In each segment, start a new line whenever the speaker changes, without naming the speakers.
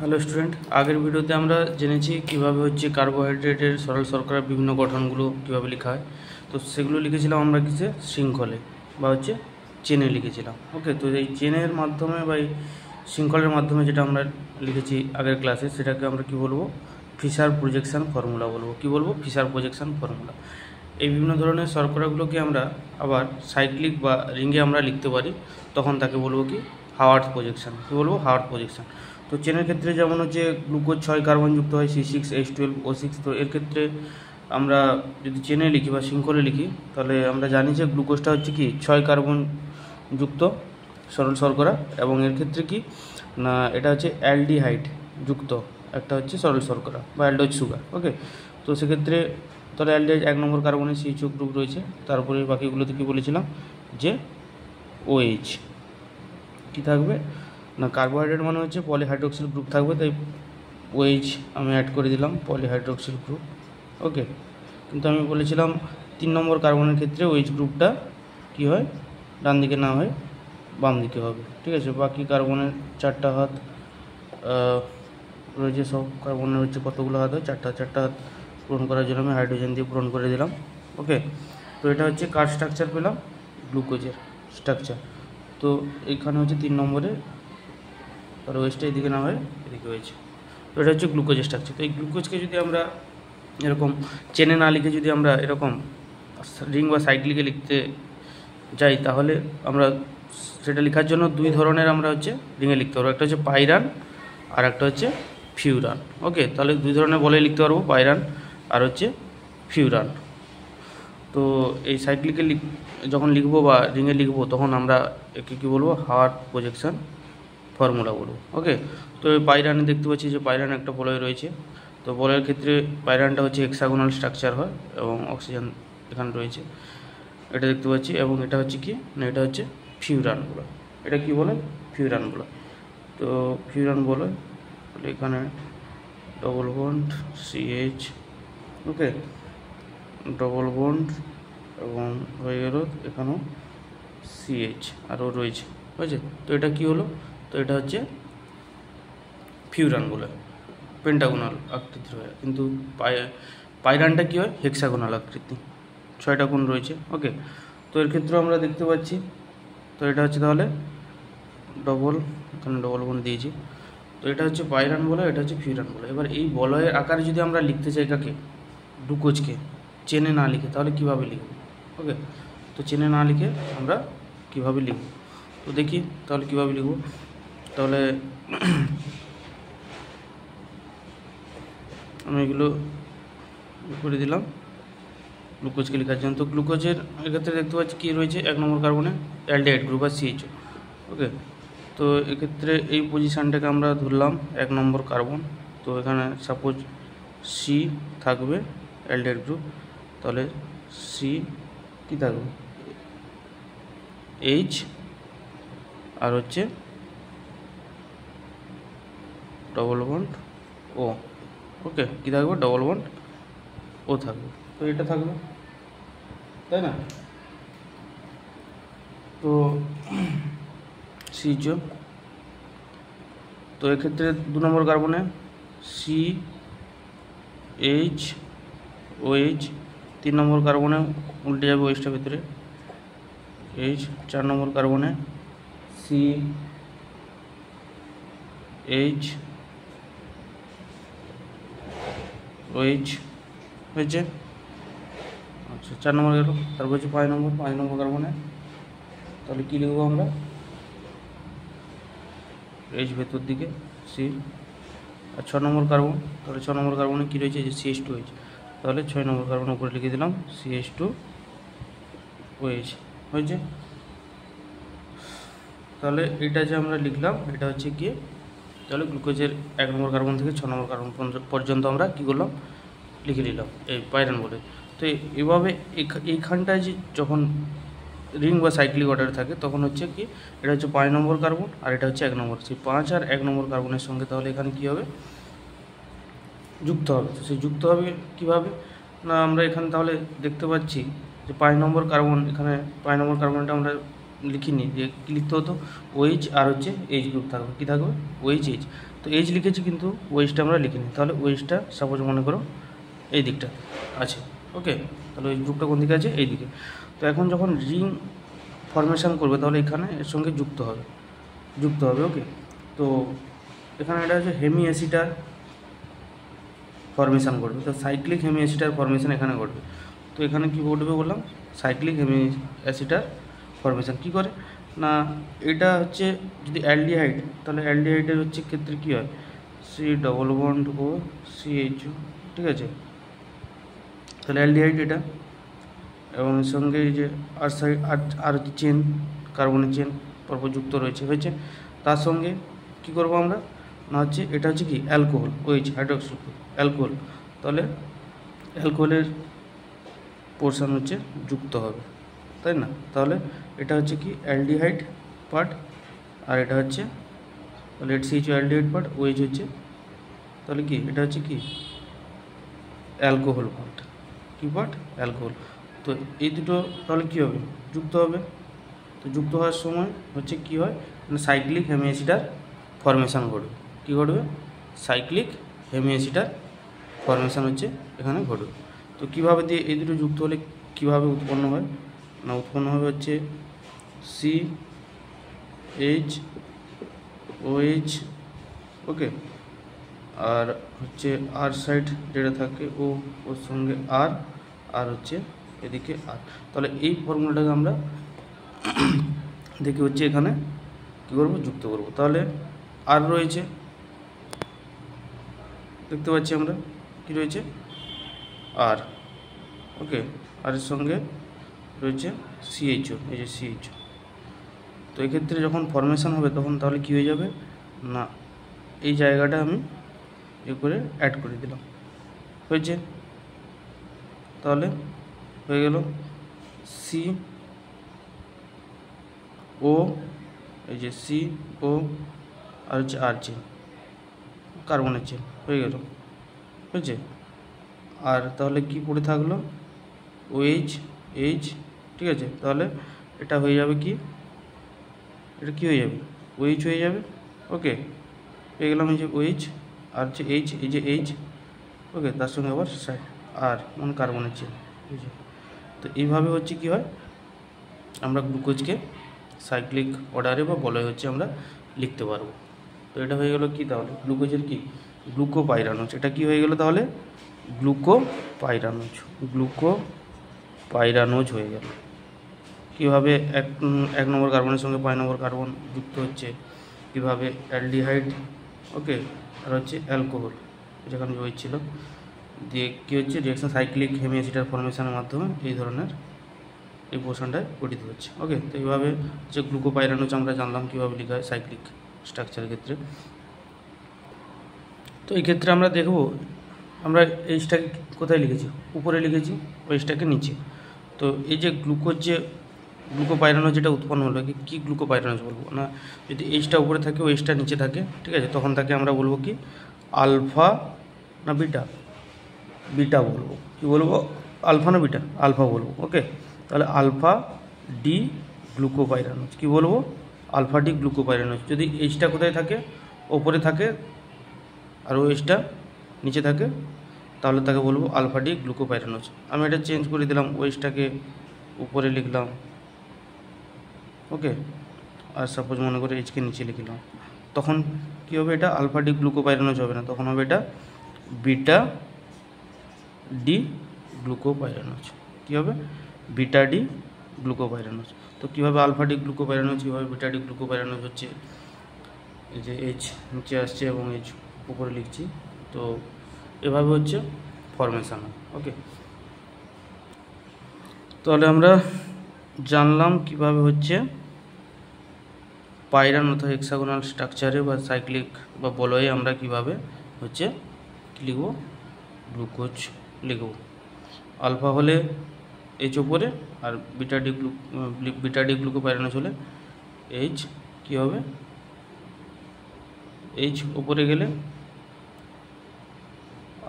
Hello student, আগের ভিডিওতে আমরা জেনেছি কীভাবে কার্বোহাইড্রেটের সরল শর্করার বিভিন্ন গঠনগুলো কীভাবে লেখা হয়। তো সেগুলো লিখেছিলাম আমরা শৃঙ্খলে বা চেনে লিখেছিলাম। ওকে, তো এই চেনের মাধ্যমে বা এই শৃঙ্খলের মাধ্যমে যেটা আমরা লিখেছি আগের ক্লাসে, সেটাকে আমরা কী বলবো? ফিশার প্রজেকশন ফর্মুলা বলবো। কী বলবো? Fischer projection formula. এই বিভিন্ন ধরনের শর্করাগুলোকে আমরা আবার সাইক্লিক বা রিঙ্গে আমরা লিখতে পারি, তখন তাকে বলবো কি? Howard projection. কী বলবো? Haworth projection. তো চেনের ক্ষেত্রে যেমন গ্লুকোজ 6 কার্বন যুক্ত হয় C6H12O6। তো এর ক্ষেত্রে আমরা যদি চেনে লিখি বা শৃঙ্খলে লিখি, তাহলে আমরা জানি যে গ্লুকোজটা কি 6 কার্বন যুক্ত সরল শর্করা, এবং এর ক্ষেত্রে কি না, এটা অ্যালডিহাইড যুক্ত একটা সরল শর্করা বা অ্যালডোজ সুগার। ওকে, তো সেক্ষেত্রে তাহলে অ্যালডিহাইড 1 নম্বর কার্বনে CH গ্রুপ রয়েছে। তারপরে বাকিগুলোতে কি বলেছিলাম যে OH কী থাকবে না, কার্বোহাইড্রেট মানে পলিহাইড্রোক্সিল গ্রুপ থাকবে, তাই OH আমি অ্যাড করে দিলাম, পলিহাইড্রোক্সিল গ্রুপ। ওকে, কিন্তু আমি বলেছিলাম 3 নম্বর কার্বনের ক্ষেত্রে OH গ্রুপটা কি হয়, ডান দিকে না হয় বাম দিকে হবে। ঠিক আছে, বাকি কার্বনের 4টা হাত রয়েছে, সব কার্বনের কতগুলো হাত হয়? 4টা হাত পূরণ করার জন্য আমি হাইড্রোজেন দিয়ে পূরণ করে দিলাম। ওকে, তো এটা কার স্ট্রাকচার পেলাম? গ্লুকোজের স্ট্রাকচার। তো এইখানে 3 নম্বরে, আর ওয়েস্টটা এদিকে না হয় এদিকে হয়েছে। তো এটা গ্লুকোজের স্ট্রাকচার। তো এই গ্লুকোজকে যদি আমরা এরকম চেনে না লিখে যদি আমরা এরকম রিং বা সাইক্লিকে লিখতে যাই, তাহলে আমরা সেটা লেখার জন্য 2 ধরনের আমরা রিঙে লিখতে পারবো। একটা পাইরান আর একটা ফিউরান। ওকে, তাহলে 2 ধরনের বলে লিখতে পারবো, পাইরান আর ফিউরান। তো এই সাইক্লিকে যখন লিখবো বা রিঙে লিখবো, তখন আমরা একে কী বলবো? হাওয়ার্ড প্রজেকশন ফর্মুলা বলবো। ওকে, তো এই পাইরানে দেখতে পাচ্ছি যে পাইরান একটা বলয় রয়েছে। তো বলয়ের ক্ষেত্রে পাইরানটা হেক্সাগোনাল স্ট্রাকচার হয় এবং অক্সিজেন এখানে রয়েছে, এটা দেখতে পাচ্ছি। এবং এটা কি না, এটা ফিউরান বলয়। এটা কি বলে? ফিউরান বলয়। তো ফিউরান বলয় এখানে ডবল বন্ড CH। ওকে, ডবল বন্ড এবং হয়ে গেল এখানেও CH আরও রয়েছে, বুঝেছে? তো এটা কি হলো? তো এটা ফিউরান বলে পেন্টাগোনাল আকৃতির হয়, কিন্তু পাইরানটা কী হয়? হেক্সাগোনাল আকৃতি, 6টা কোণ রয়েছে। ওকে, তো এর ক্ষেত্রে আমরা দেখতে পাচ্ছি, তো এটা তাহলে এখানে ডবল বন্ড দিয়েছি। তো এটা পাইরান বলে, এটা ফিউরান বলে। এবার এই বলয়ের আকারে যদি আমরা লিখতে চাই কাকে? গ্লুকোজকে চেনে না লিখে, তাহলে কীভাবে লিখব? ওকে, তো চেনে না লিখে আমরা কীভাবে লিখব? তো দেখি তাহলে কীভাবে লিখব। তাহলে আমি এগুলো করে দিলাম গ্লুকোজকে লেখার জন্য। তো গ্লুকোজের এক্ষেত্রে দেখতে পাচ্ছি কী রয়েছে? 1 নম্বর কার্বনে অ্যালডিহাইড গ্রুপ আর CH। ওকে, তো এক্ষেত্রে এই পজিশানটাকে আমরা ধরলাম 1 নম্বর কার্বন। তো এখানে সাপোজ C থাকবে অ্যালডিহাইড গ্রুপ, তাহলে C কী থাকবে? H আর ডবল বন্ড O। ওকে, কী থাকবে? ডবল বন্ড O থাকবে। তো এটা থাকবে, তাই না? তো CH, তো এক্ষেত্রে 2 নম্বর কার্বনে CH OH, 3 নম্বর কার্বনে উল্টে যাবে ওইচটা ভিতরে H, 4 নম্বর কার্বনে CH OH হয়েছে। আচ্ছা, 4 নম্বর গেল। তারপর 5 নম্বর কার্বনে, তাহলে কী লিখবো আমরা? H ভেতর দিকে C। আর 6 নম্বর কার্বন, তাহলে 6 নম্বর কার্বনে কী রয়েছে? CH2OH। তাহলে 6 নম্বর কার্বন উপরে লিখে দিলাম CH2OH হয়েছে। তাহলে এটা আমরা লিখলাম, এটা কি? তাহলে গ্লুকোজের 1 নম্বর কার্বন থেকে 6 নম্বর কার্বন পর্যন্ত আমরা কী করলাম? লিখে নিলাম এই পাইরান বলে। তো এভাবে এইখানটায় যখন রিং বা সাইক্লিক অর্ডার থাকে, তখন কি এটা 5 নম্বর কার্বন আর এটা 1 নম্বর। সেই 5 আর 1 নম্বর কার্বনের সঙ্গে তাহলে এখানে কী হবে? যুক্ত হবে। তো সেই যুক্ত হবে কীভাবে না, আমরা এখানে তাহলে দেখতে পাচ্ছি যে 5 নম্বর কার্বন, এখানে 5 নম্বর কার্বনটা আমরা লিখিনি, যে কী লিখতে হতো, ওএইচ আর হচ্ছে এইচ গ্রুপ থাকবে, কী থাকবে, ওএইচ এইচ। তো এইচ লিখেছি কিন্তু ওএইচটা আমরা লিখিনি, তাহলে ওএইচটা সাপোজ মনে করো এই দিকটা আছে। ওকে, তাহলে ওই গ্রুপটা কোন দিকে আছে, এই দিকে। তো এখন যখন রিং ফরমেশন করবে তাহলে এখানে এর সঙ্গে যুক্ত হবে। ওকে, তো এখানে এটা হচ্ছে হেমি অ্যাসিটার ফরমেশন করবে, তো সাইক্লিক হেমি অ্যাসিটার ফরমেশন এখানে ঘটবে। তো এখানে কী ঘটবে বললাম, সাইক্লিক হেমি অ্যাসিটার ফরমেশন কী করে না, এটা হচ্ছে যদি অ্যালডিহাইড, তাহলে অ্যালডিহাইডের হচ্ছে ক্ষেত্রে কী হয়, সি ডবল বন্ড ও CH2, ঠিক আছে। তাহলে অ্যালডিহাইড এটা, এবং এর সঙ্গে এই যে আর সাইড আর হচ্ছে চেন, কার্বনের চেন পরপর যুক্ত হয়েছে। তার সঙ্গে কি করব আমরা না, হচ্ছে এটা হচ্ছে কি অ্যালকোহল, OH হাইড্রোক্সি অ্যালকোহল, তাহলে অ্যালকোহলের পোর্শন হচ্ছে যুক্ত হবে, তাই না। তাহলে এটা হচ্ছে কি অ্যালডিহাইড পার্ট, আর এটা হচ্ছে তাহলে CH অ্যালডিহাইড পার্ট, OH হচ্ছে তাহলে কি এটা হচ্ছে কি অ্যালকোহল পার্ট, কী পার্ট, অ্যালকোহল। তো এই দুটো তাহলে কী হবে, যুক্ত হবে। তো যুক্ত হওয়ার সময় হচ্ছে কী হয়, মানে সাইক্লিক হেমি অ্যাসিডার ফরমেশান ঘটবে। কী ঘটবে, সাইক্লিক হেমি অ্যাসিডার ফরমেশান হচ্ছে এখানে ঘটবে। তো কীভাবে দিয়ে এই দুটো যুক্ত হলে কীভাবে উৎপন্ন হয় না, উৎপন্ন হবে হচ্ছে CH ওকে, আর হচ্ছে আর সাইড যেটা থাকে ওর সঙ্গে আর হচ্ছে এদিকে আর। তাহলে এই ফর্মুলাটাকে আমরা দেখি হচ্ছে এখানে কী করবো, যুক্ত করব। তাহলে আর রয়েছে, দেখতে পাচ্ছি আমরা কি রয়েছে, আর ওকে, আর এর সঙ্গে রয়েছে CHO, এই যে CHO। তো এক্ষেত্রে যখন ফরমেশন হবে তখন তাহলে কী হয়ে যাবে না, এই জায়গাটা আমি এ করে অ্যাড করে দিলাম, হয়েছে। তাহলে হয়ে গেল CO, এই যে CO আর হচ্ছে আর চেন, কার্বনের চেন হয়ে গেল, হয়েছে। আর তাহলে কি পড়ে থাকলো, OH, ঠিক আছে। তাহলে এটা হয়ে যাবে কি, এটা কী হয়ে যাবে, OH হয়ে যাবে। ওকে, পেয়ে গেলাম এই যে OH আর হচ্ছে এই যে H, ওকে, তার সঙ্গে আবার আর মানে কার্বনের চেন, বুঝলি। তো এইভাবে হচ্ছে কি হয়, আমরা গ্লুকোজকে সাইক্লিক অর্ডারে বা বলয় হচ্ছে আমরা লিখতে পারবো। তো এটা হয়ে গেল কি, তাহলে গ্লুকোজের কি গ্লুকোপাইরানোজ, এটা কি হয়ে গেল তাহলে গ্লুকোপাইরানোজ হয়ে গেল। কীভাবে এক নম্বর কার্বনের সঙ্গে 5 নম্বর কার্বন যুক্ত হচ্ছে, কীভাবে অ্যালডিহাইড, ওকে, আর হচ্ছে অ্যালকোহল যেখানে হয়েছিল, দিয়ে কী হচ্ছে রিঅ্যাকশন সাইক্লিক হেমি অ্যাসিডার ফরমেশনের মাধ্যমে এই ধরনের এই পোর্শনটায় গঠিত হচ্ছে। ওকে, তো এইভাবে যে গ্লুকোপাইরানোজ আমরা জানলাম কীভাবে লেখা হয় সাইক্লিক স্ট্রাকচারের ক্ষেত্রে। তো এই ক্ষেত্রে আমরা দেখব, আমরা এইচটাকে কোথায় লিখেছি, উপরে লিখেছি, ওইচটাকে নিচে। তো এই যে গ্লুকোপাইরানোজ যেটা উৎপন্ন হলো, কি গ্লুকোপাইরানোজ বলবো না, যদি এইচটা উপরে থাকে ওইচটা নিচে থাকে, ঠিক আছে, তখন তাকে আমরা বলবো কি আলফা না বিটা বলবো, কি বলবো, আলফা না বিটা, আলফা বলবো। ওকে, তাহলে আলফা ডি গ্লুকোপাইরানোজ, কি বলবো, আলফা ডি গ্লুকোপাইরানোজ। যদি এইচটা কোথায় থাকে, ওপরে থাকে, আর ওএইচটা নিচে থাকে, তাহলে তাকে বলবো আলফা ডি গ্লুকোপাইরানোজ। আমি এটা চেঞ্জ করে দিলাম, ওএইচটাকে উপরে লিখলাম, ওকে, আর সাপোজ মনে করে এইচকে নিচে লিখলাম, তখন কী হবে, এটা আলফা ডি গ্লুকোপাইরানোজ হবে না, তখন হবে এটা বিটা ডি গ্লুকোপাইরানোজ। কী হবে, বিটা ডি গ্লুকোপাইরানোজ। তো কীভাবে আলফা ডি গ্লুকোপাইরানোজ, কীভাবে বিটা ডি গ্লুকোপাইরানোজ হচ্ছে, এই যে এইচ নিচে আসছে এবং এইচ উপরে লিখছি, তো এভাবে হচ্ছে ফরমেশান। ওকে, তাহলে আমরা জানলাম কিভাবে হচ্ছে পাইরান অথবা হেক্সাগোনাল স্ট্রাকচারে বা সাইক্লিক বা বলয়ে আমরা কিভাবে হচ্ছে লিখব, গ্লুকোজ লিখব। আলফা হলে এইচ ওপরে, আর বিটা ডি গ্লুকোপাইরানোজ হলে এইচ কী হবে, এইচ ওপরে গেলে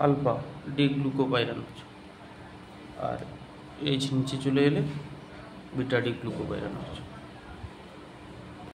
আলফা ডি গ্লুকোপাইরানোজ, আর এইচ নিচে চলে এলে বিটা ডি গ্লুকোপাইরানোজ।